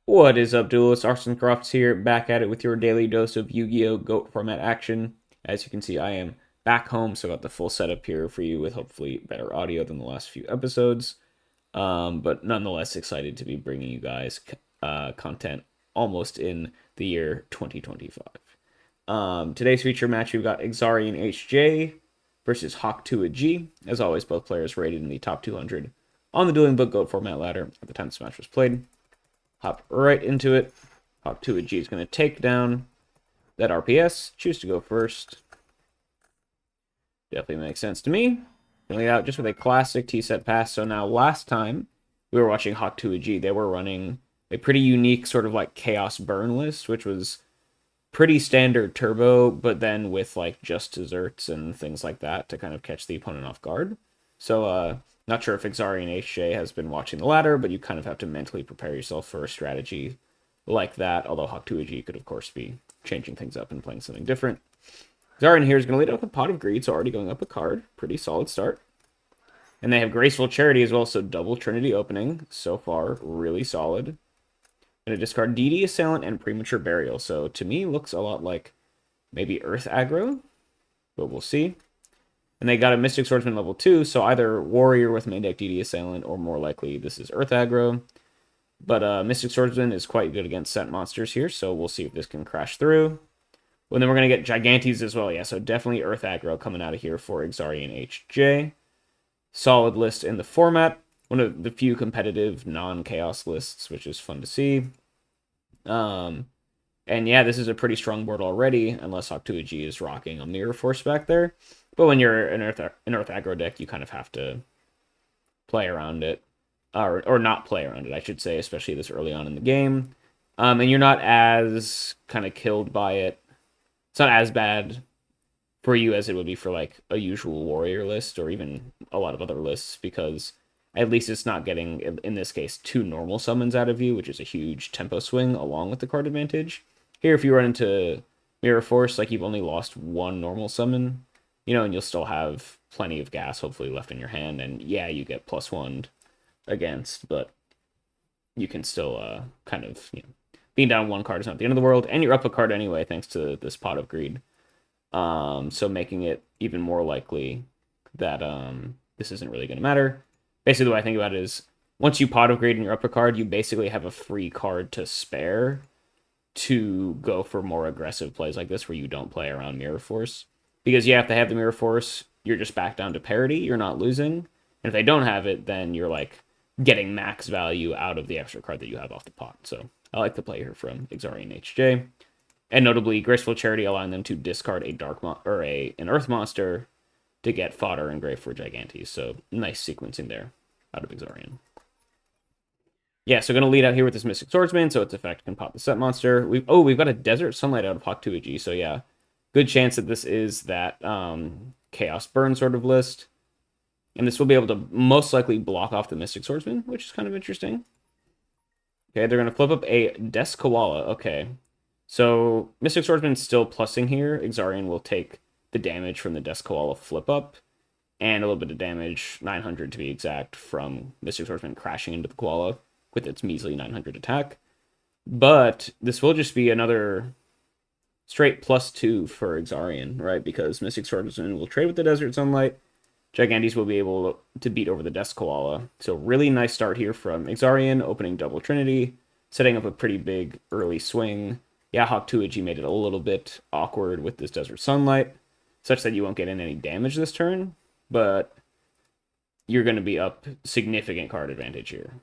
What is up, duelists? Arson Crofts here, back at it with your daily dose of Yu-Gi-Oh! Goat Format action. As you can see, I am back home, so I got the full setup here for you with hopefully better audio than the last few episodes. But nonetheless, excited to be bringing you guys content almost in the year 2025. Today's feature match, we've got Exarian HJ versus Hawk 2 G. As always, both players rated in the top 200 on the Duelingbook Goat Format ladder at the time this match was played. Hop right into it. Hop 2 G is going to take down that RPS. Choose to go first. Definitely makes sense to me. Going out just with a classic T-set pass. So now last time we were watching Hawk 2 G, they were running a pretty unique sort of like chaos burn list, which was pretty standard turbo, but then with like just desserts and things like that to kind of catch the opponent off guard. So not sure if Exarian HJ has been watching the ladder, but you kind of have to mentally prepare yourself for a strategy like that, although Hawk 2AG could of course be changing things up and playing something different. Exarian here is going to lead up with a Pot of Greed, so already going up a card. Pretty solid start. And they have Graceful Charity as well, so double Trinity opening. So far, really solid. Going to discard DD Assailant and Premature Burial, so to me looks a lot like maybe Earth Aggro, but we'll see. And they got a Mystic Swordsman level 2, so either Warrior with main deck DD Assailant, or more likely this is Earth Aggro. But Mystic Swordsman is quite good against set monsters here, so we'll see if this can crash through. Well, then we're going to get Gigantes as well, yeah, so definitely Earth Aggro coming out of here for Exarian HJ. Solid list in the format. One of the few competitive non-chaos lists, which is fun to see. And yeah, this is a pretty strong board already, unless Hawk 2G is rocking a Mirror Force back there. But when you're an Earth Aggro deck, you kind of have to play around it. Or not play around it, I should say, especially this early on in the game. And you're not as kind of killed by it. It's not as bad for you as it would be for like a usual Warrior list or even a lot of other lists, because at least it's not getting, in this case, 2 normal summons out of you, which is a huge tempo swing along with the card advantage. Here, if you run into Mirror Force, like you've only lost 1 normal summon, and you'll still have plenty of gas, hopefully, left in your hand. And yeah, you get +1 against, but you can still kind of, being down 1 card is not the end of the world. And you're up a card anyway, thanks to this Pot of Greed. So making it even more likely that this isn't really going to matter. Basically, the way I think about it is, once you Pot of Greed and you're up a card, you basically have a free card to spare to go for more aggressive plays like this where you don't play around Mirror Force. Because if they have the Mirror Force, you're just back down to parity, you're not losing. And if they don't have it, then you're like getting max value out of the extra card that you have off the pot. So I like the play here from Exarian HJ. And notably, Graceful Charity allowing them to discard a an Earth monster to get fodder and grave for Gigantes. So nice sequencing there out of Exarian. Yeah, so going to lead out here with this Mystic Swordsman, so its effect can pop the set monster. We've got a Desert Sunlight out of Hawk 2AG, so yeah, good chance that this is that Chaos Burn sort of list. And this will be able to most likely block off the Mystic Swordsman, which is kind of interesting. Okay, they're going to flip up a Desk Koala. Okay, so Mystic Swordsman's still plussing here. Exarian will take the damage from the Desk Koala flip up, and a little bit of damage, 900 to be exact, from Mystic Swordsman crashing into the Koala with its measly 900 attack. But this will just be another straight +2 for Exarian, right? Because Mystic Swordsman will trade with the Desert Sunlight. Gigantes will be able to beat over the Desk Koala. So really nice start here from Exarian, opening double Trinity, setting up a pretty big early swing. Yeah, Hawk 2AG made it a little bit awkward with this Desert Sunlight, such that you won't get in any damage this turn, but you're going to be up significant card advantage here.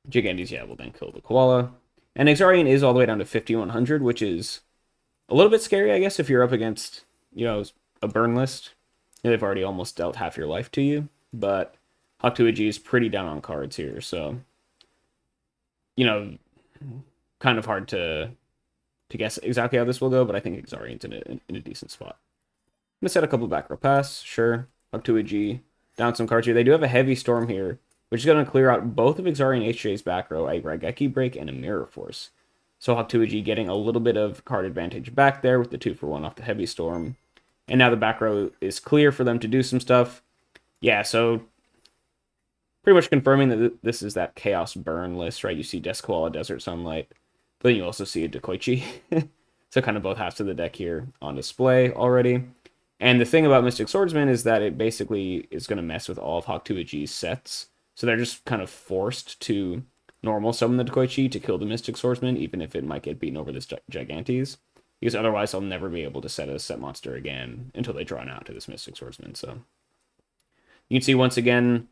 Gigantes, yeah, will then kill the Koala. And Exarian is all the way down to 5100, which is a little bit scary, I guess, if you're up against, a burn list. They've already almost dealt half your life to you. But Hawk 2AG is pretty down on cards here, so, kind of hard to guess exactly how this will go, but I think Exarian's in a decent spot. I'm going to set a couple back row pass, sure. Hawk 2AG, down some cards here. They do have a Heavy Storm here, which is going to clear out both of Exarian HJ's back row, a Raigeki Break and a Mirror Force. So Hawk 2AG getting a little bit of card advantage back there with the 2-for-1 off the Heavy Storm. And now the back row is clear for them to do some stuff. Yeah, so pretty much confirming that this is that Chaos Burn list, right? You see Desquala, Desert Sunlight, but then you also see a Dekoichi. So kind of both halves of the deck here on display already. And the thing about Mystic Swordsman is that it basically is going to mess with all of Hawk-Tuaji's sets. So they're just kind of forced to normal summon the Dekoichi to kill the Mystic Swordsman, even if it might get beaten over this Gigantes. Because otherwise I'll never be able to set a set monster again until they draw out to this Mystic Swordsman. So you can see once again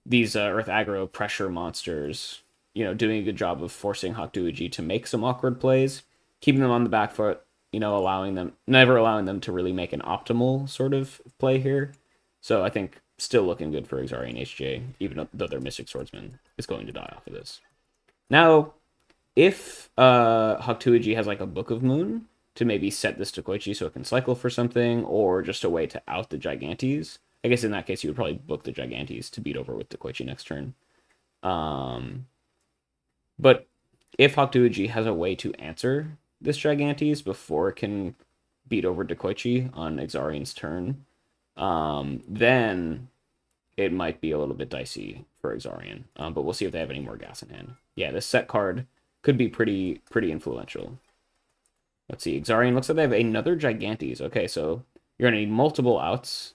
these Earth Aggro pressure monsters, doing a good job of forcing Hawk-Tuaji to make some awkward plays, keeping them on the back foot, never allowing them to really make an optimal sort of play here. So I think still looking good for Exarian HJ, even though their Mystic Swordsman is going to die off of this. Now, if Hawk-Tuaji has like a Book of Moon to maybe set this Dekoichi so it can cycle for something, or just a way to out the Gigantes, I guess in that case you would probably book the Gigantes to beat over with Dekoichi next turn. But if Hawk-Tuaji has a way to answer this Gigantes before it can beat over Dekoichi on Exarian's turn, then it might be a little bit dicey for Exarian. But we'll see if they have any more gas in hand. Yeah, this set card could be pretty influential. Let's see, Exarian looks like they have another Gigantes. Okay, so you're going to need multiple outs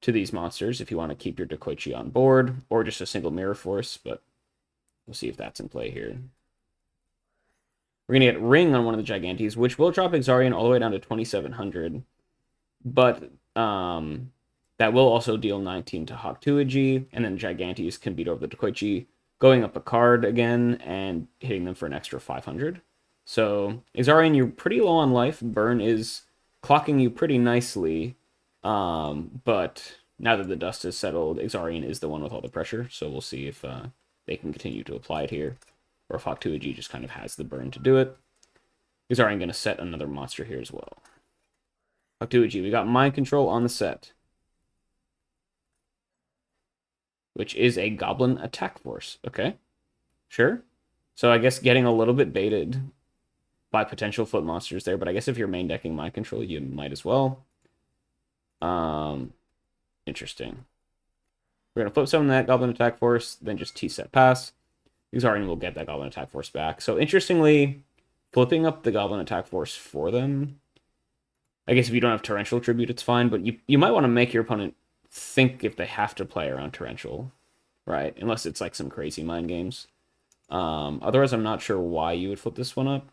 to these monsters if you want to keep your Dekoichi on board, or just a single Mirror Force, but we'll see if that's in play here. We're going to get Ring on one of the Gigantes, which will drop Exarian all the way down to 2,700, but that will also deal 19 to Hawk-Tuaji, and then Gigantes can beat over the Dekoichi, going up a card again and hitting them for an extra 500. So Exarian, you're pretty low on life. Burn is clocking you pretty nicely, but now that the dust has settled, Exarian is the one with all the pressure, so we'll see if they can continue to apply it here, or if Hawk-Tuaji just kind of has the burn to do it. Exarian going to set another monster here as well. Hawk-Tuaji, we got Mind Control on the set, which is a Goblin Attack Force. Okay, sure. So I guess getting a little bit baited by potential foot monsters there, but I guess if you're main decking Mind Control, you might as well. Interesting. We're going to flip summon that Goblin Attack Force, then just T-set pass. Exarian will get that Goblin Attack Force back. So interestingly, flipping up the Goblin Attack Force for them, I guess if you don't have Torrential Tribute, it's fine, but you might want to make your opponent think if they have to play around Torrential, right? Unless it's like some crazy mind games. Otherwise, I'm not sure why you would flip this one up.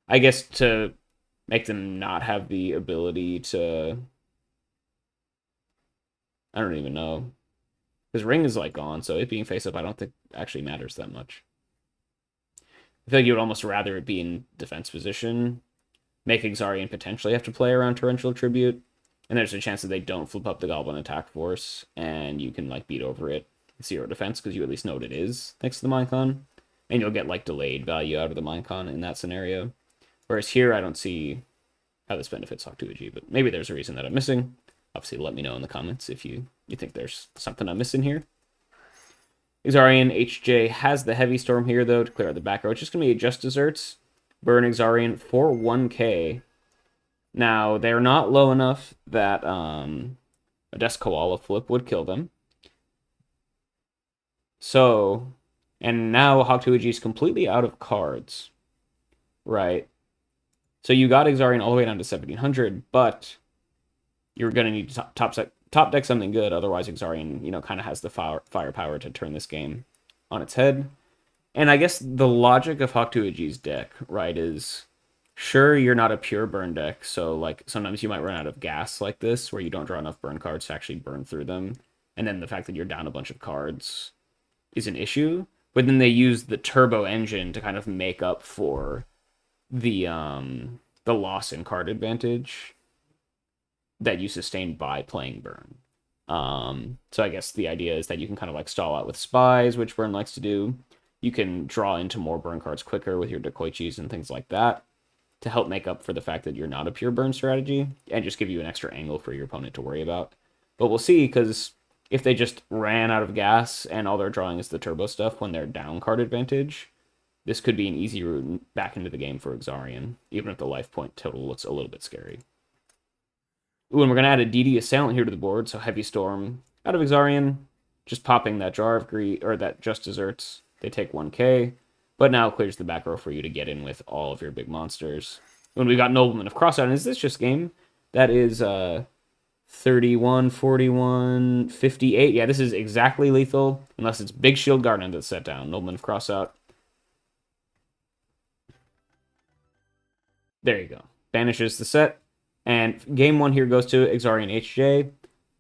I guess to make them not have the ability to... I don't even know. Because Ring is like gone, so it being face up I don't think actually matters that much. I feel like you would almost rather it be in defense position, make Exarian potentially have to play around Torrential Tribute, and there's a chance that they don't flip up the Goblin Attack Force, and you can like beat over it 0 defense, because you at least know what it is next to the Minecon, and you'll get like delayed value out of the Minecon in that scenario. Whereas here, I don't see how this benefits Hawk-Tuaji, but maybe there's a reason that I'm missing. Obviously, let me know in the comments if you think there's something I'm missing here. Exarian HJ has the Heavy Storm here, though, to clear out the back row. It's just going to be just desserts. Burn Exarian for 1k. Now, they're not low enough that a Desk Koala flip would kill them. So, and now Hawk-Tuaji is completely out of cards, right? So you got Exarian all the way down to 1,700, but you're going to need to top deck something good. Otherwise, Exarian, kind of has the firepower to turn this game on its head. And I guess the logic of Hawk-Tuaji's deck, right, is sure, you're not a pure burn deck. So, like, sometimes you might run out of gas like this, where you don't draw enough burn cards to actually burn through them. And then the fact that you're down a bunch of cards is an issue. But then they use the turbo engine to kind of make up for the loss in card advantage that you sustain by playing burn. So I guess the idea is that you can kind of like stall out with spies, which burn likes to do. You can draw into more burn cards quicker with your Dekoichis and things like that to help make up for the fact that you're not a pure burn strategy and just give you an extra angle for your opponent to worry about. But we'll see, because if they just ran out of gas and all they're drawing is the turbo stuff when they're down card advantage, this could be an easy route back into the game for Exarian, even if the life point total looks a little bit scary. Ooh, and we're going to add a DD Assailant here to the board, so Heavy Storm out of Exarian. just popping that Jar of Greed, or that Just Desserts, they take 1k, but now clears the back row for you to get in with all of your big monsters. When we got Nobleman of Crossout, and is this just game? That is 31, 41, 58. Yeah, this is exactly lethal, unless it's Big Shield Guardian that's set down. Nobleman of Crossout. There you go. Banishes the set. And game one here goes to Exarian HJ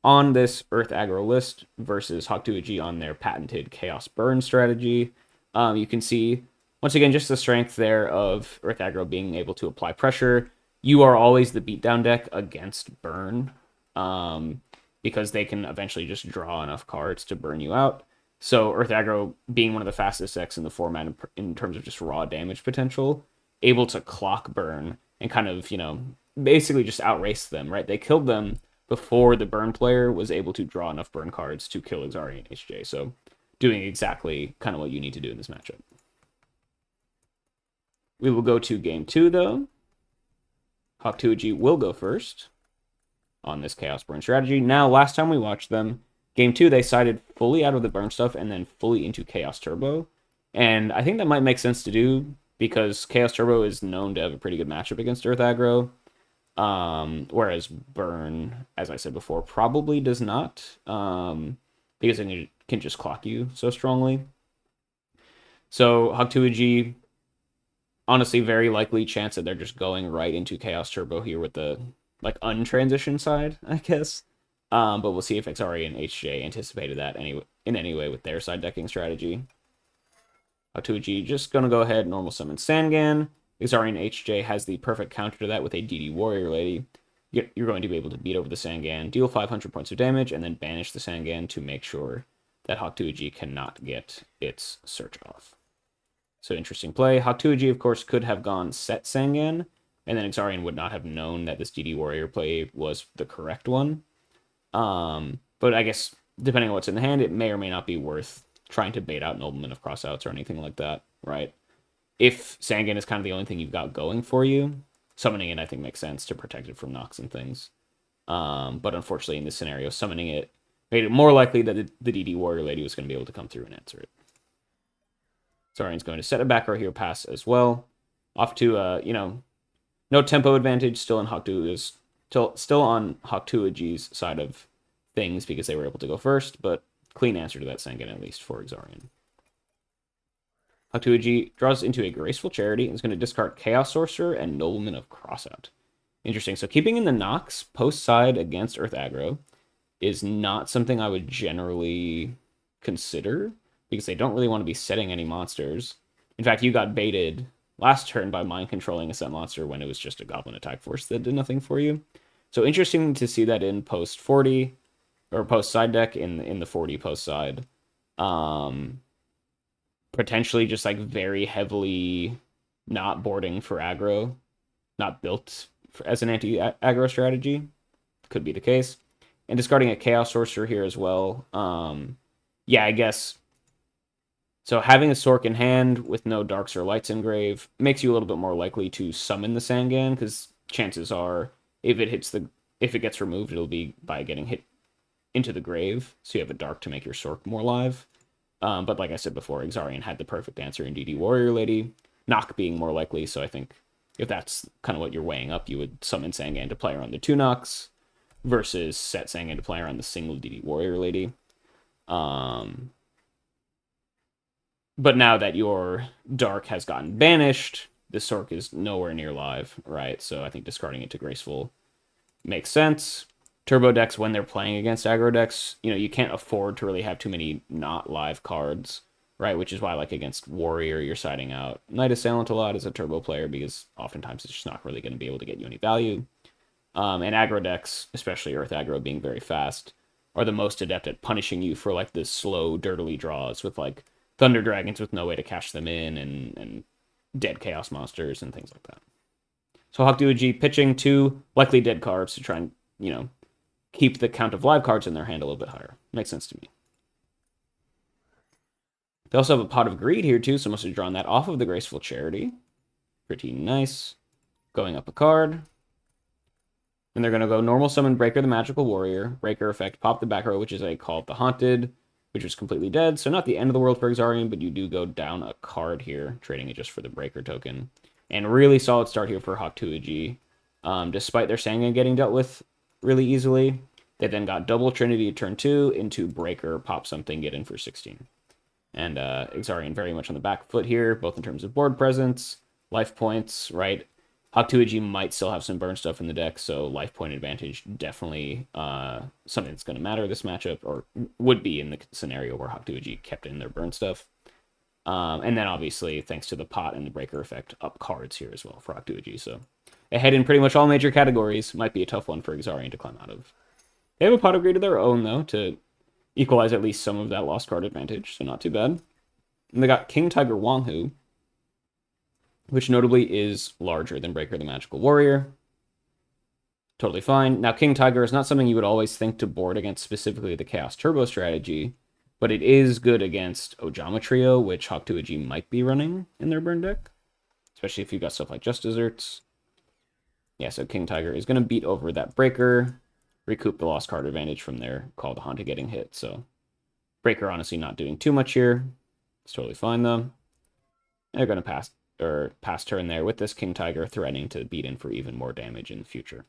on this Earth Aggro list versus Hawk2AG on their patented Chaos Burn strategy. You can see, once again, just the strength there of Earth Aggro being able to apply pressure. You are always the beatdown deck against Burn, because they can eventually just draw enough cards to burn you out. So Earth Aggro being one of the fastest decks in the format in terms of just raw damage potential, able to clock Burn and kind of, basically just outrace them, right? They killed them before the Burn player was able to draw enough Burn cards to kill Exarian HJ. So doing exactly kind of what you need to do in this matchup. We will go to game two, though. Hawk2AG will go first on this Chaos Burn strategy. Now, last time we watched them, game two, they sided fully out of the Burn stuff and then fully into Chaos Turbo. And I think that might make sense to do because Chaos Turbo is known to have a pretty good matchup against Earth Aggro. Whereas Burn, as I said before, probably does not, because it can just clock you so strongly. So Hawk2AG, honestly, very likely chance that they're just going right into Chaos Turbo here with the untransition side, I guess. But we'll see if Xari and HJ anticipated that in any way with their side decking strategy. Hawk2AG just gonna go ahead normal summon Sangan. Exarian HJ has the perfect counter to that with a DD Warrior Lady. You're going to be able to beat over the Sangan, deal 500 points of damage, and then banish the Sangan to make sure that Hawk2AG cannot get its search off. So interesting play. Hawk2AG, of course, could have gone set Sangan, and then Exarian would not have known that this DD Warrior play was the correct one. But I guess, depending on what's in the hand, it may or may not be worth trying to bait out Nobleman of Crossouts or anything like that, right? If Sangan is kind of the only thing you've got going for you, summoning it, I think, makes sense to protect it from knocks and things. But unfortunately, in this scenario, summoning it made it more likely that the DD Warrior Lady was going to be able to come through and answer it. Zarian's going to set a back row here, pass as well. Off to, no tempo advantage, still on Hawk2AG's side of things because they were able to go first, but clean answer to that Sangan, at least for Exarian. Hawk2AG draws into a Graceful Charity and is going to discard Chaos Sorcerer and Nobleman of Crossout. Interesting. So keeping in the Nox post-side against Earth Aggro is not something I would generally consider because they don't really want to be setting any monsters. In fact, you got baited last turn by mind controlling a set monster when it was just a Goblin Attack Force that did nothing for you. So interesting to see that in post 40 or post side deck in the 40 post side. Potentially just very heavily not boarding for aggro, not built as an anti-aggro strategy. Could be the case. And discarding a Chaos Sorcerer here as well. Yeah, I guess. So having a Sork in hand with no Darks or Lights Engrave makes you a little bit more likely to summon the Sangan, because chances are if it gets removed, it'll be by getting hit into the grave. So you have a Dark to make your Sork more live. But like I said before, Exarian had the perfect answer in DD Warrior Lady, knock being more likely. So I think if that's kind of what you're weighing up, you would summon Sangan to play around the 2 knocks versus set Sangan to play around the single DD Warrior Lady. But now that your Dark has gotten banished, the Sork is nowhere near live, right? So I think discarding it to Graceful makes sense. Turbo decks, when they're playing against aggro decks, you can't afford to really have too many not live cards, right? Which is why, against Warrior, you're siding out Knight Assailant a lot as a turbo player because oftentimes it's just not really going to be able to get you any value. And aggro decks, especially Earth Aggro being very fast, are the most adept at punishing you for the slow, dirtily draws with Thunder Dragons with no way to cash them in and dead Chaos Monsters and things like that. So Hawk2AG pitching 2 likely dead cards to try and, keep the count of live cards in their hand a little bit higher. Makes sense to me. They also have a Pot of Greed here too, so must have drawn that off of the Graceful Charity. Pretty nice. Going up a card. And they're going to go normal summon Breaker the Magical Warrior. Breaker effect, pop the back row, which is a Call of the Haunted. which is completely dead. So not the end of the world for Exarian, but you do go down a card here, trading it just for the Breaker token. And really solid start here for Hawk-Tuigi. Despite their Sanga getting dealt with really easily, they then got double Trinity turn 2 into Breaker, pop something, get in for 16. And Exarian very much on the back foot here, both in terms of board presence, life points, right? Hawk-Tuigi might still have some burn stuff in the deck, so life point advantage definitely something that's going to matter this matchup, or would be in the scenario where Hawk-Tuigi kept in their burn stuff. And then obviously, thanks to the pot and the breaker effect, up cards here as well for Hawk-Tuigi. So ahead in pretty much all major categories. Might be a tough one for Exarian to climb out of. They have a pot upgrade of their own, though, to equalize at least some of that lost card advantage, so not too bad. And they got King Tiger Wanghu, which notably is larger than Breaker the Magical Warrior. Totally fine. Now, King Tiger is not something you would always think to board against specifically the Chaos Turbo strategy, but it is good against Ojama Trio, which Hawk-Tuigi might be running in their burn deck, especially if you've got stuff like Just Desserts. Yeah, so King Tiger is going to beat over that Breaker, recoup the lost card advantage from their Call to Haunted getting hit. So Breaker honestly not doing too much here. It's totally fine, though. And they're going to pass turn there with this King Tiger threatening to beat in for even more damage in the future.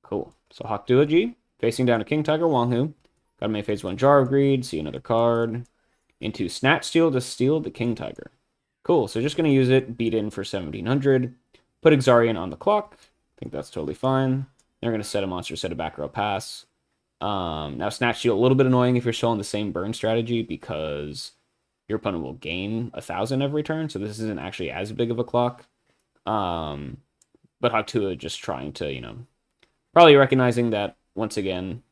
Cool. So Hawk-Tuigi facing down a King Tiger Wanghu. Got to make phase 1 Jar of Greed, see another card. Into Snatch Steal to steal the King Tiger. Cool, so just going to use it, beat in for 1700. Put Exarian on the clock. I think that's totally fine. They're going to set a monster, set a back row pass. Now Snatch Steal, a little bit annoying if you're still on the same burn strategy because your opponent will gain 1,000 every turn, so this isn't actually as big of a clock. But Hawk-Tuigi just trying to, probably recognizing that, once again,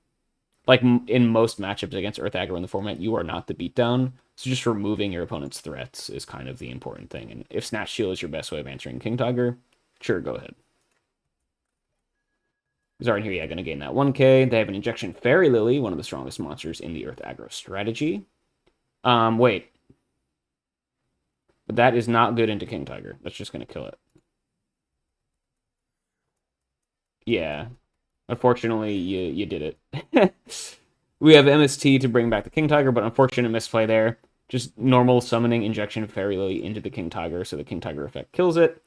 like in most matchups against Earth Aggro in the format, you are not the beatdown, so just removing your opponent's threats is kind of the important thing. And if Snatch Shield is your best way of answering King Tiger, sure, go ahead. Exarian here, yeah, going to gain that 1k. They have an Injection Fairy Lily, one of the strongest monsters in the Earth Aggro strategy. Wait. But that is not good into King Tiger. That's just going to kill it. Yeah. Unfortunately, you did it. We have MST to bring back the King Tiger, but unfortunate misplay there. Just normal summoning Injection Fairy Lily into the King Tiger, so the King Tiger effect kills it.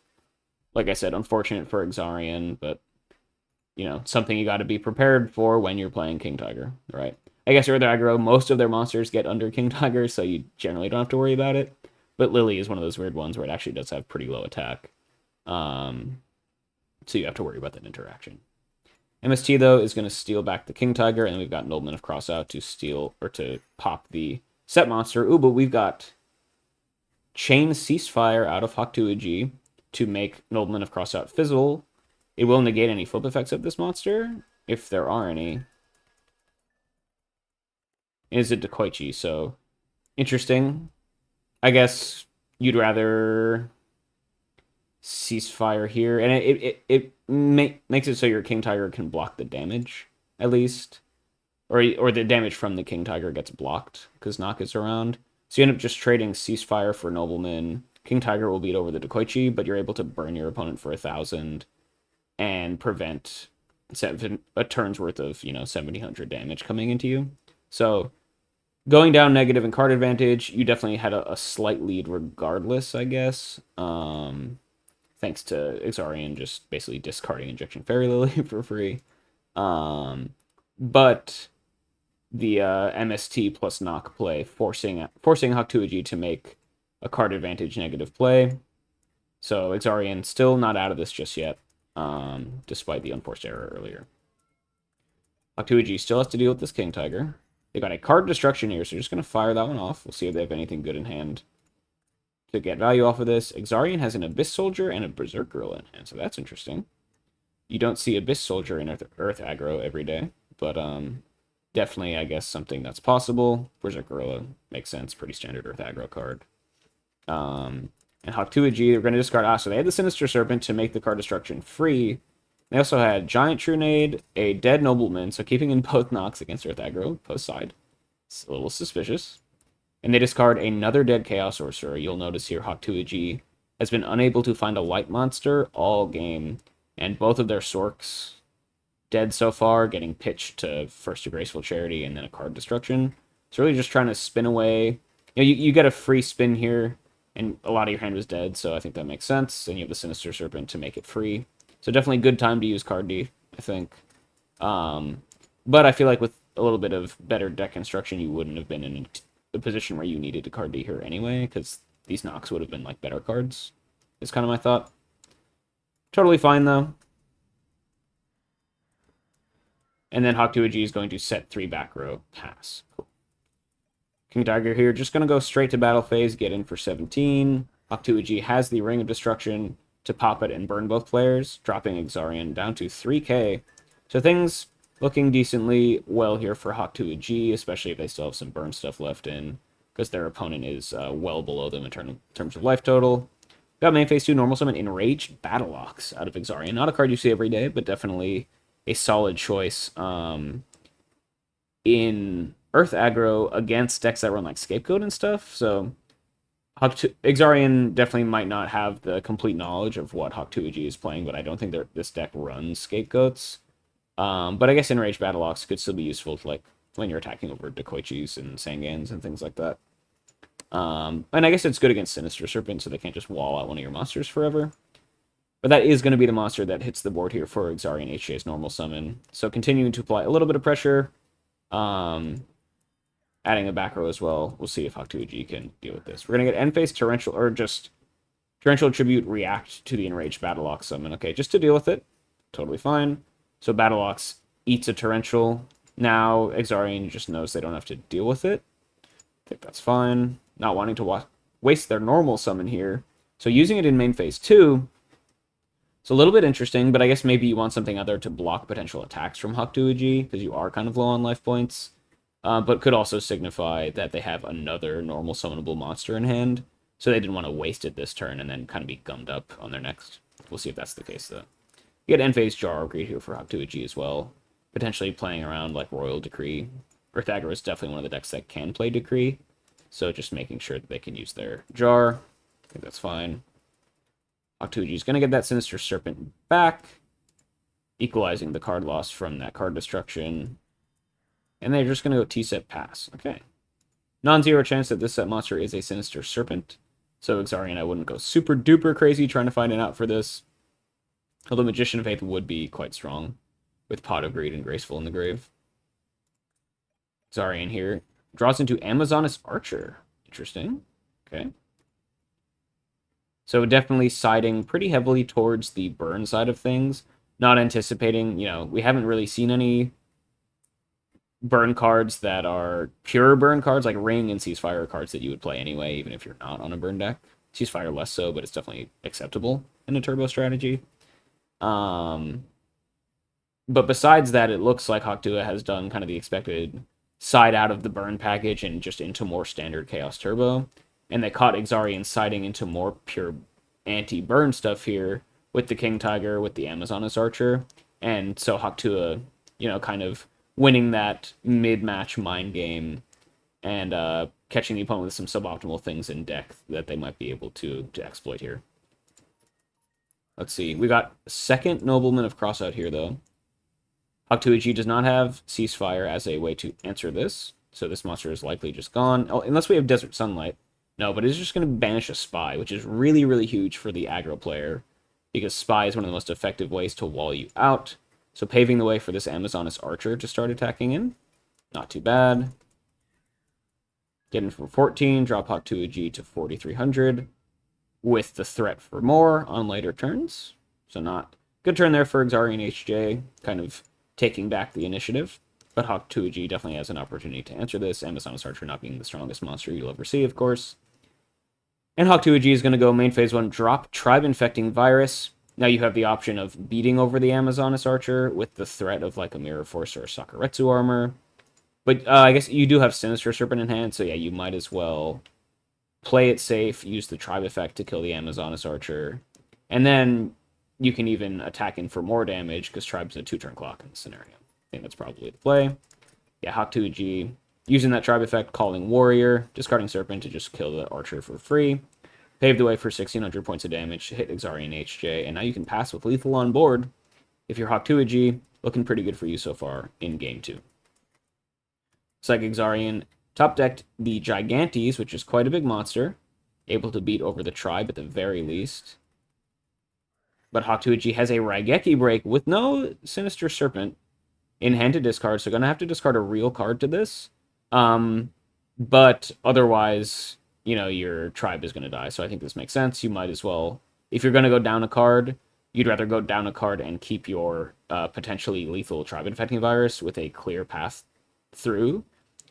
Like I said, unfortunate for Exarian, but, something you got to be prepared for when you're playing King Tiger, right? I guess Earth Aggro, most of their monsters get under King Tiger, so you generally don't have to worry about it. But Lily is one of those weird ones where it actually does have pretty low attack. So you have to worry about that interaction. MST, though, is going to steal back the King Tiger, and we've got Nobleman of Crossout to steal, or to pop the set monster. Ooh, but we've got Chain Ceasefire out of Hawk-Tuigi to make Nobleman of Crossout fizzle. It will negate any flip effects of this monster, if there are any. Is it Dekoichi, so interesting. I guess you'd rather Ceasefire here, and it makes it so your King Tiger can block the damage, at least. Or the damage from the King Tiger gets blocked, because Knock is around. So you end up just trading Ceasefire for Nobleman. King Tiger will beat over the Dekoichi, but you're able to burn your opponent for 1,000 and prevent a turn's worth of, 1,700 damage coming into you. So going down negative in card advantage, you definitely had a slight lead regardless, I guess. Thanks to Exarian just basically discarding Injection Fairy Lily for free. But the MST plus knock play, forcing Hawk-Tuigi to make a card advantage negative play. So Exarian still not out of this just yet, despite the unforced error earlier. Hawk-Tuigi still has to deal with this King Tiger. They got a card destruction here, so just going to fire that one off. We'll see if they have anything good in hand to get value off of this. Exarian has an Abyss Soldier and a Berserk Gorilla in hand, so that's interesting. You don't see Abyss Soldier in Earth Aggro every day, but definitely, I guess, something that's possible. Berserk Gorilla makes sense, pretty standard Earth Aggro card. And Hawk-Tuigi, they're going to discard... so they had the Sinister Serpent to make the card destruction free. They also had Giant Trunade, a Dead Nobleman, so keeping in both knocks against Earth Aggro, post side. It's a little suspicious. And they discard another Dead Chaos Sorcerer. You'll notice here Hawk-Tuigi has been unable to find a light monster all game, and both of their Sorks dead so far, getting pitched to first a Graceful Charity and then a card destruction. It's really just trying to spin away. You get a free spin here, and a lot of your hand was dead, so I think that makes sense. And you have the Sinister Serpent to make it free. So definitely good time to use card D, I think. But I feel like with a little bit of better deck construction, you wouldn't have been in a position where you needed a card D here anyway, because these knocks would have been like better cards, is kind of my thought. Totally fine, though. And then Hawk-Tuaji is going to set 3 back row, pass. Cool. King Tiger here, just going to go straight to battle phase, get in for 17. Hawk-Tuaji has the Ring of Destruction to pop it and burn both players, dropping Exarian down to 3k. So things looking decently well here for Hawk-Tuaji, especially if they still have some burn stuff left in, because their opponent is well below them in terms of life total. Got main phase 2 normal summon Enraged Battleox out of Exarian. Not a card you see every day, but definitely a solid choice in Earth Aggro against decks that run like Scapegoat and stuff. So Exarian definitely might not have the complete knowledge of what Hawk-Tuaji is playing, but I don't think this deck runs Scapegoats. But I guess Enraged Battleox could still be useful to, like, when you're attacking over Dakoichis and Sangans and things like that. And I guess it's good against Sinister Serpent, so they can't just wall out one of your monsters forever. But that is going to be the monster that hits the board here for Exarian HJ's normal summon. So continuing to apply a little bit of pressure. Adding a back row as well. We'll see if Hawk-Tuaji can deal with this. We're going to get end phase Torrential, or just Torrential Tribute react to the Enraged Battleox summon. Okay, just to deal with it. Totally fine. So Battleox eats a Torrential. Now Exarian just knows they don't have to deal with it. I think that's fine. Not wanting to waste their normal summon here. So using it in main phase 2. It's a little bit interesting, but I guess maybe you want something other to block potential attacks from Hawk-Tuaji, because you are kind of low on life points. But could also signify that they have another normal summonable monster in hand, so they didn't want to waste it this turn and then kind of be gummed up on their next. We'll see if that's the case, though. You get end phase Jar Greed here for Hawk-Tuaji as well, potentially playing around like Royal Decree. Earth Aggro is definitely one of the decks that can play Decree, so just making sure that they can use their Jar. I think that's fine. Hawk-Tuaji is going to get that Sinister Serpent back, equalizing the card loss from that card destruction. And they're just going to go T-set pass. Okay. Non-zero chance that this set monster is a Sinister Serpent. So Exarian, I wouldn't go super duper crazy trying to find an out for this. Although Magician of Faith would be quite strong with Pot of Greed and Graceful in the Grave. Exarian here draws into Amazoness Archer. Interesting. Okay. So definitely siding pretty heavily towards the burn side of things. Not anticipating, we haven't really seen any burn cards that are pure burn cards, like Ring and Ceasefire cards that you would play anyway, even if you're not on a burn deck. Ceasefire less so, but it's definitely acceptable in a turbo strategy. But besides that, it looks like Hawk-Tuaji has done kind of the expected side out of the burn package and just into more standard Chaos Turbo. And they caught Exarian siding into more pure anti-burn stuff here with the King Tiger, with the Amazoness Archer. And so Hawk-Tuaji, kind of winning that mid-match mind game and catching the opponent with some suboptimal things in deck that they might be able to exploit here. Let's see. We got second Nobleman of Crossout here, though. Hawk-Tuaji does not have Ceasefire as a way to answer this, so this monster is likely just gone. Oh, unless we have Desert Sunlight. No, but it's just going to banish a Spy, which is really, really huge for the aggro player, because Spy is one of the most effective ways to wall you out. So paving the way for this Amazoness Archer to start attacking in. Not too bad. Getting from 14, drop Hawk-Tuaji to 4,300 with the threat for more on later turns. So not good turn there for Exarian HJ, kind of taking back the initiative. But Hawk-Tuaji definitely has an opportunity to answer this. Amazoness Archer not being the strongest monster you'll ever see, of course. And Hawk-Tuaji is going to go main phase 1, drop Tribe Infecting Virus. Now you have the option of beating over the Amazoness Archer with the threat of like a Mirror Force or a Sakuretsu Armor. But I guess you do have Sinister Serpent in hand, so yeah, you might as well play it safe, use the Tribe effect to kill the Amazoness Archer. And then you can even attack in for more damage, because Tribe's a 2-turn clock in this scenario. I think that's probably the play. Yeah, Hawk-Tuaji using that Tribe effect, calling Warrior, discarding Serpent to just kill the Archer for free. Paved the way for 1,600 points of damage to hit Exarian HJ, and now you can pass with lethal on board. If you're Hawk-Tuaji, looking pretty good for you so far in Game 2. It's like Exarian Top decked the Gigantes, which is quite a big monster, able to beat over the tribe at the very least. But Hakuichi has a Raigeki break with no Sinister Serpent in hand to discard, so gonna have to discard a real card to this. But otherwise, your tribe is gonna die. So I think this makes sense. You might as well, if you're gonna go down a card, you'd rather go down a card and keep your potentially lethal tribe infecting virus with a clear path through.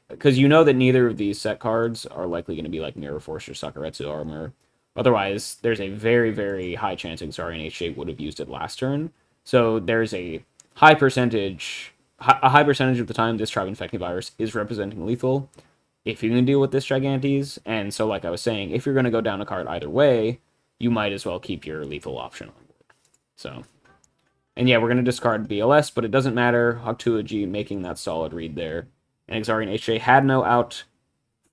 Because you know that neither of these set cards are likely going to be like Mirror Force or Sakuretsu Armor. Otherwise, there's a very, very high chance Xarian H8 would have used it last turn. So there's a high percentage of the time this tribe infecting virus is representing lethal if you can deal with this Gigantes. And so, like I was saying, if you're going to go down a card either way, you might as well keep your lethal option on board. So, and yeah, we're going to discard BLS, but it doesn't matter. Hakuichi making that solid read there. And Xarian HJ had no out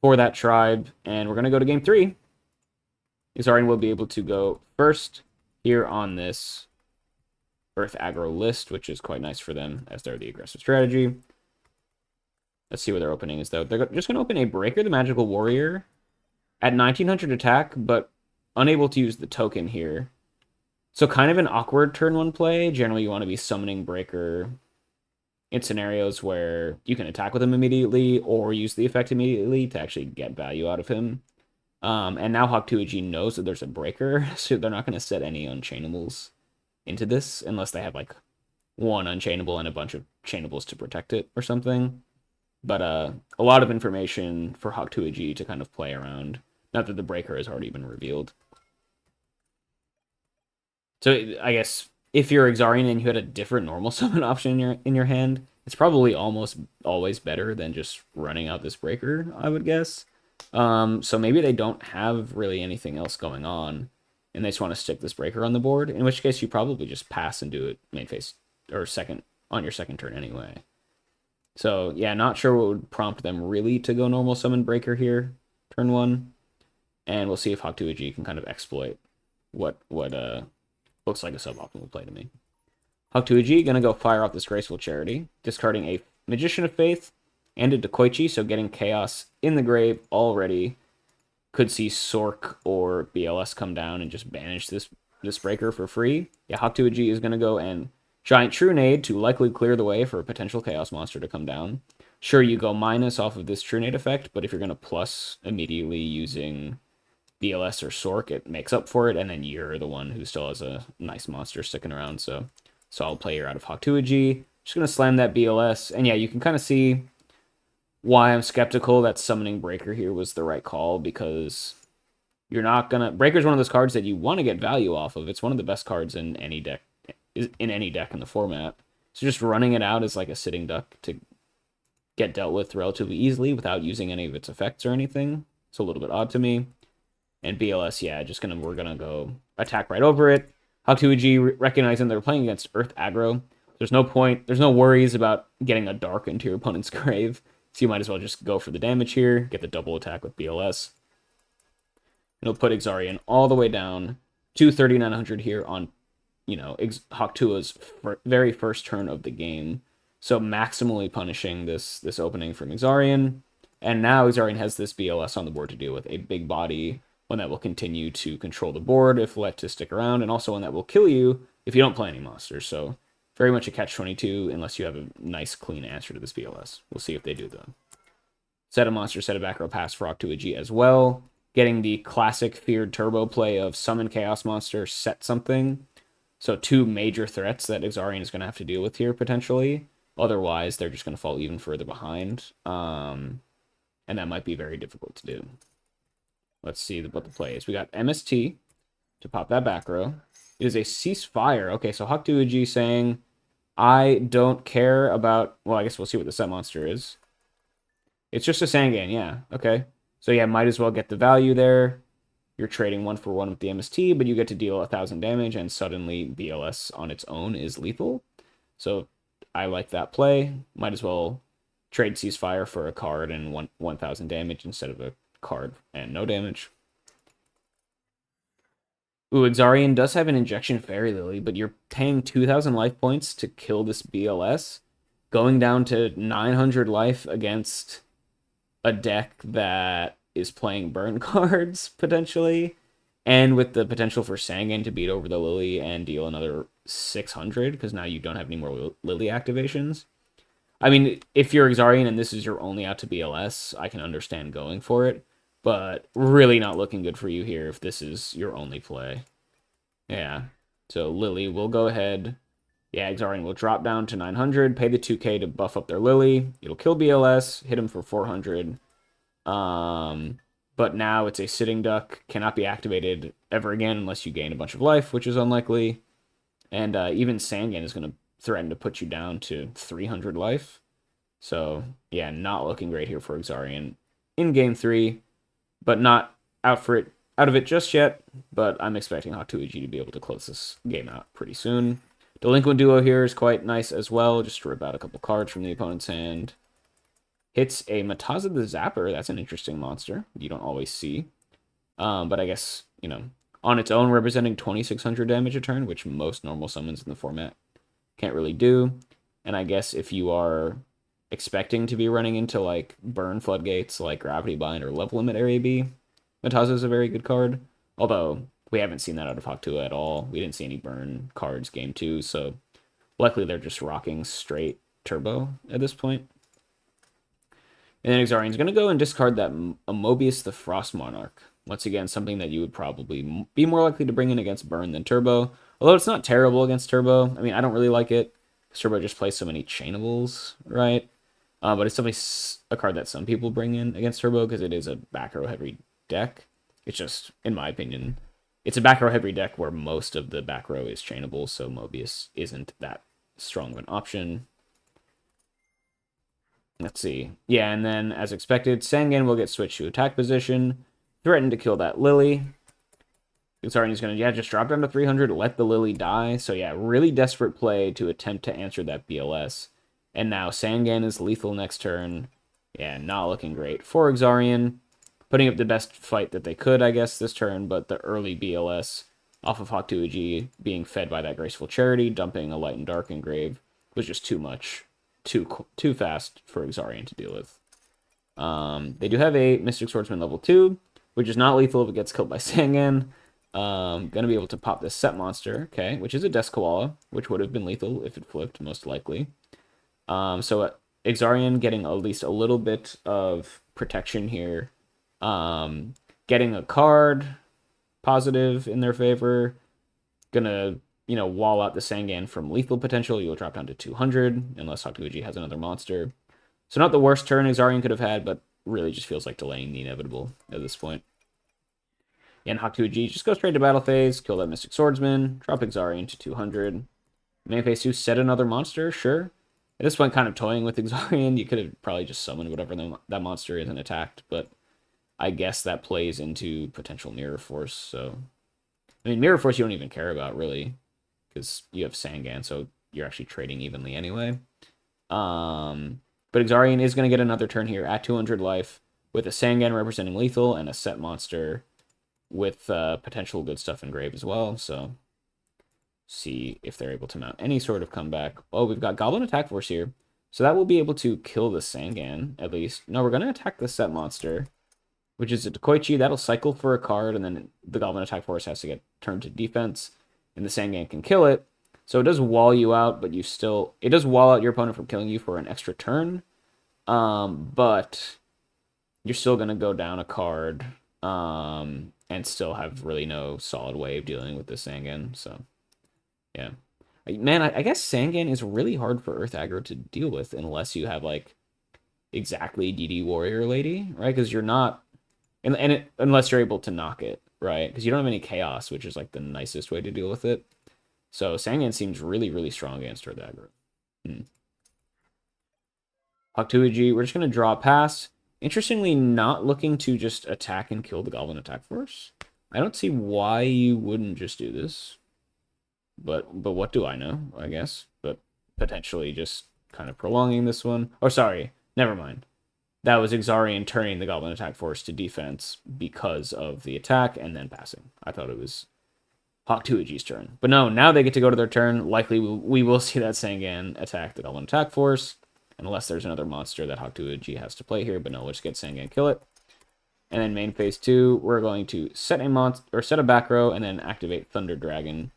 for that tribe. And we're going to go to game 3. Xarian will be able to go first here on this Earth Aggro list, which is quite nice for them as they're the aggressive strategy. Let's see what their opening is, though. They're just going to open a Breaker the Magical Warrior at 1900 attack, but unable to use the token here. So kind of an awkward turn 1 play. Generally, you want to be summoning Breaker in scenarios where you can attack with him immediately or use the effect immediately to actually get value out of him. And now Hakuichi knows that there's a Breaker, so they're not going to set any unchainables into this unless they have like one unchainable and a bunch of chainables to protect it or something. But a lot of information for Hakuichi to kind of play around. Not that the Breaker has already been revealed. So I guess if you're Xarian and you had a different normal summon option in your hand, it's probably almost always better than just running out this Breaker, I would guess. So maybe they don't have really anything else going on, and they just want to stick this Breaker on the board, in which case you probably just pass and do it main phase, or second, on your second turn anyway. So yeah, not sure what would prompt them really to go normal summon Breaker here, turn 1. And we'll see if Hakuichi can kind of exploit what looks like a suboptimal play to me. Hakuichi gonna go fire off this Graceful Charity, discarding a Magician of Faith and a Dekoichi, so getting Chaos in the grave already. Could see Sork or BLS come down and just banish this Breaker for free. Yeah, Hakuichi is gonna go and Giant Trunade to likely clear the way for a potential Chaos monster to come down. Sure, you go minus off of this Trunade effect, but if you're gonna plus immediately using BLS or Sork, it makes up for it, and then you're the one who still has a nice monster sticking around, so solid player out of Hakuichi. Just going to slam that BLS, and yeah, you can kind of see why I'm skeptical that summoning Breaker here was the right call, because you're not going to... Breaker's one of those cards that you want to get value off of. It's one of the best cards in any deck in the format. So just running it out as like a sitting duck to get dealt with relatively easily without using any of its effects or anything, it's a little bit odd to me. And BLS, yeah, we're gonna go attack right over it. Hakuichi recognizing they're playing against Earth Aggro. There's no worries about getting a dark into your opponent's grave. So you might as well just go for the damage here, get the double attack with BLS. It'll put Xarian all the way down to 3,900 here on, Hakua's very first turn of the game. So maximally punishing this opening from Xarian. And now Xarian has this BLS on the board to deal with, a big body, one that will continue to control the board if left to stick around, and also one that will kill you if you don't play any monsters. So very much a catch-22 unless you have a nice, clean answer to this BLS. We'll see if they do, though. Set a monster, set a back row pass for Hakuichi as well. Getting the classic feared turbo play of summon Chaos Monster, set something. So 2 major threats that Xarian is going to have to deal with here, potentially. Otherwise, they're just going to fall even further behind. And that might be very difficult to do. Let's see what the play is. We got MST to pop that back row. It is a ceasefire. Okay, so Hakuichi saying, I don't care about... Well, I guess we'll see what the set monster is. It's just a Sangan, yeah. Okay. So yeah, might as well get the value there. You're trading 1 for 1 with the MST, but you get to deal 1,000 damage, and suddenly BLS on its own is lethal. So I like that play. Might as well trade ceasefire for a card and 1,000 damage instead of a card and no damage. Ooh, Xarian does have an Injection Fairy Lily, but you're paying 2,000 life points to kill this BLS, going down to 900 life against a deck that is playing burn cards potentially, and with the potential for Sangan to beat over the Lily and deal another 600 because now you don't have any more Lily activations. I mean, if you're Exarian and this is your only out to BLS, I can understand going for it, but really not looking good for you here if this is your only play. Yeah. So Lily will go ahead. Yeah, Exarian will drop down to 900, pay the 2k to buff up their Lily. It'll kill BLS, hit him for 400. But now it's a sitting duck, cannot be activated ever again unless you gain a bunch of life, which is unlikely. And even Sangan is going to threaten to put you down to 300 life. So, yeah, not looking great here for Exarian in game 3, but not out of it just yet. But I'm expecting Hawk2EG to be able to close this game out pretty soon. Delinquent Duo here is quite nice as well, just to rip out a couple cards from the opponent's hand. Hits a Mataza the Zapper. That's an interesting monster you don't always see. But I guess, on its own, representing 2600 damage a turn, which most normal summons in the format can't really do. And I guess if you are expecting to be running into, like, burn floodgates like Gravity Bind or Level Limit Area B, Mataza is a very good card. Although, we haven't seen that out of Hawk2 at all. We didn't see any burn cards game 2, so likely they're just rocking straight turbo at this point. And then Exarian's going to go and discard that Mobius the Frost Monarch. Once again, something that you would probably be more likely to bring in against Burn than Turbo. Although it's not terrible against Turbo. I mean, I don't really like it, because Turbo just plays so many chainables, right? But it's definitely a card that some people bring in against Turbo, because it is a back row heavy deck. It's just, in my opinion, it's a back row heavy deck where most of the back row is chainable, so Mobius isn't that strong of an option. Let's see. Yeah, and then, as expected, Sangan will get switched to attack position, threaten to kill that Lily. Exarian's going to, just drop down to 300, let the Lily die. So, yeah, really desperate play to attempt to answer that BLS. And now Sangan is lethal next turn. Yeah, not looking great for Exarian. Putting up the best fight that they could, I guess, this turn, but the early BLS off of Hawk2EG being fed by that Graceful Charity, dumping a Light and Dark Engrave, was just too much. Too fast for Exarian to deal with. They do have a Mystic Swordsman level 2, which is not lethal if it gets killed by Sangan. Gonna be able to pop this set monster, okay, which is a Death Koala, which would have been lethal if it flipped, most likely. So Exarian getting at least a little bit of protection here. Getting a card positive in their favor. Gonna wall out the Sangan from lethal potential. You'll drop down to 200, unless Hawk2EG has another monster. So not the worst turn Exarian could have had, but really just feels like delaying the inevitable at this point. And Hawk2EG just go straight to battle phase, kill that Mystic Swordsman, drop Exarian to 200. Main phase 2, set another monster, sure. At this point, kind of toying with Exarian. You could have probably just summoned whatever that monster isn't attacked, but I guess that plays into potential Mirror Force, so... I mean, Mirror Force you don't even care about, really, because you have Sangan, so you're actually trading evenly anyway. But Exarian is going to get another turn here at 200 life, with a Sangan representing lethal and a set monster with potential good stuff in grave as well, so see if they're able to mount any sort of comeback. Oh, we've got Goblin Attack Force here, so that will be able to kill the Sangan, at least. No, we're going to attack the set monster, which is a Dekoichi. That'll cycle for a card, and then the Goblin Attack Force has to get turned to defense, and the Sangan can kill it. So it does wall you out, but it does wall out your opponent from killing you for an extra turn. But you're still going to go down a card, and still have really no solid way of dealing with this Sangan. So, yeah. Man, I guess Sangan is really hard for Earth Aggro to deal with unless you have, like, exactly DD Warrior Lady, right? Because you're not... unless you're able to knock it, right? Because you don't have any chaos, which is, like, the nicest way to deal with it. So Sangan seems really, really strong against Earth Aggro. Hawk2EG, we're just going to draw a pass. Interestingly, not looking to just attack and kill the Goblin Attack Force. I don't see why you wouldn't just do this. But what do I know, I guess? But potentially just kind of prolonging this one. Oh, sorry. Never mind. That was Exarian turning the Goblin Attack Force to defense because of the attack and then passing. I thought it was Hawk2EG's turn. But no, now they get to go to their turn. Likely we will see that Sangan attack the Goblin Attack Force. unless there's another monster that Hawk-Tuoji has to play here, but no, we'll just get Sangan, kill it. And then main phase 2, we're going to set a back row and then activate Thunder Dragon,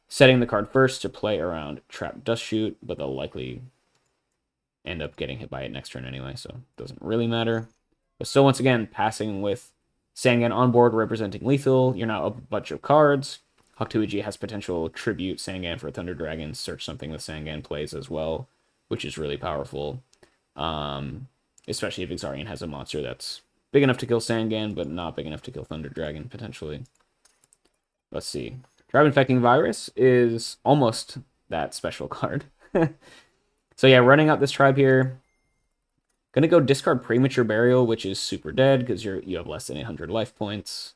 setting the card first to play around Trap Dust Shoot, but they'll likely end up getting hit by it next turn anyway, so it doesn't really matter. But still, once again, passing with Sangan on board representing lethal. You're now up a bunch of cards. Hawk-Tuoji has potential tribute Sangan for Thunder Dragon, search something with Sangan plays as well, which is really powerful. Especially if Exarian has a monster that's big enough to kill Sangan, but not big enough to kill Thunder Dragon, potentially. Let's see. Tribe Infecting Virus is almost that special card. So yeah, running out this tribe here. Gonna go discard Premature Burial, which is super dead because you have less than 800 life points,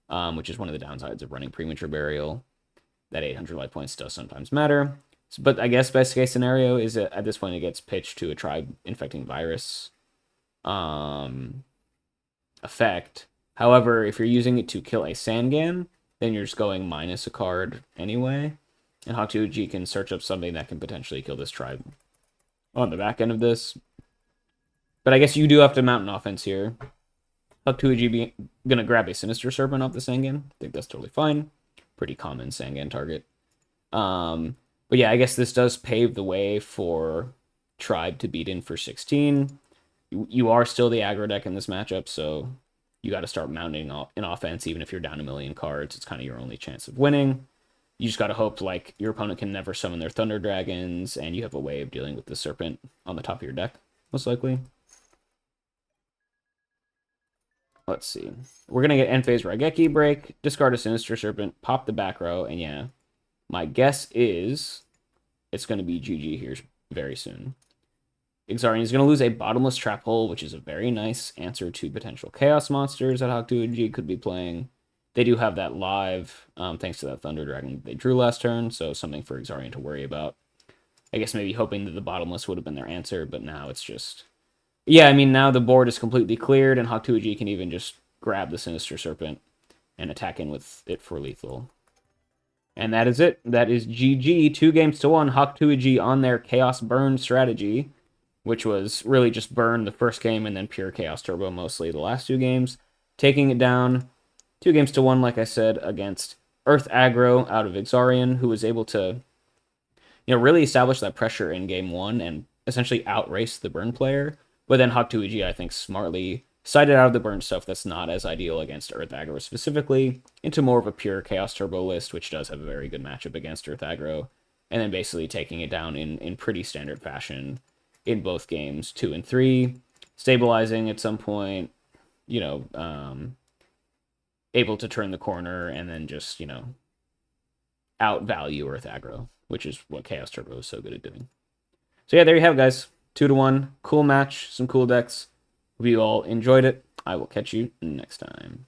which is one of the downsides of running Premature Burial. That 800 life points does sometimes matter. But I guess best case scenario is that at this point it gets pitched to a Tribe Infecting Virus effect. However, if you're using it to kill a Sangan, then you're just going minus a card anyway. And Hawk-Tuoji can search up something that can potentially kill this tribe on the back end of this. But I guess you do have to mount an offense here. Hawk-Tuoji going to grab a Sinister Serpent off the Sangan. I think that's totally fine. Pretty common Sangan target. But yeah, I guess this does pave the way for Tribe to beat in for 16. You are still the aggro deck in this matchup, so you got to start mounting an offense even if you're down a million cards. It's kind of your only chance of winning. You just got to hope like your opponent can never summon their Thunder Dragons, and you have a way of dealing with the Serpent on the top of your deck, most likely. Let's see. We're going to get End Phase Raigeki break, discard a Sinister Serpent, pop the back row, and yeah, my guess is it's going to be GG here very soon. Exarian is going to lose a Bottomless Trap Hole, which is a very nice answer to potential Chaos monsters that Hawk-Tuoji could be playing. They do have that live, thanks to that Thunder Dragon they drew last turn, so something for Exarian to worry about. I guess maybe hoping that the Bottomless would have been their answer, but now it's just... Yeah, I mean, now the board is completely cleared, and Hawk-Tuoji can even just grab the Sinister Serpent and attack in with it for lethal. And that is it. That is GG, 2-1, Hawk-Tuoji on their Chaos Burn strategy, which was really just burn the first game and then pure Chaos Turbo mostly the last 2 games. Taking it down 2-1, like I said, against Earth Aggro out of Exarian, who was able to, really establish that pressure in game 1 and essentially outrace the burn player. But then Hawk-Tuoji, I think, smartly sided out of the burn stuff that's not as ideal against Earth Aggro specifically into more of a pure Chaos Turbo list, which does have a very good matchup against Earth Aggro, and then basically taking it down in pretty standard fashion in both games 2 and 3, stabilizing at some point, able to turn the corner and then just, outvalue Earth Aggro, which is what Chaos Turbo is so good at doing. So yeah, there you have it, guys. 2-1, cool match, some cool decks. Hope you all enjoyed it. I will catch you next time.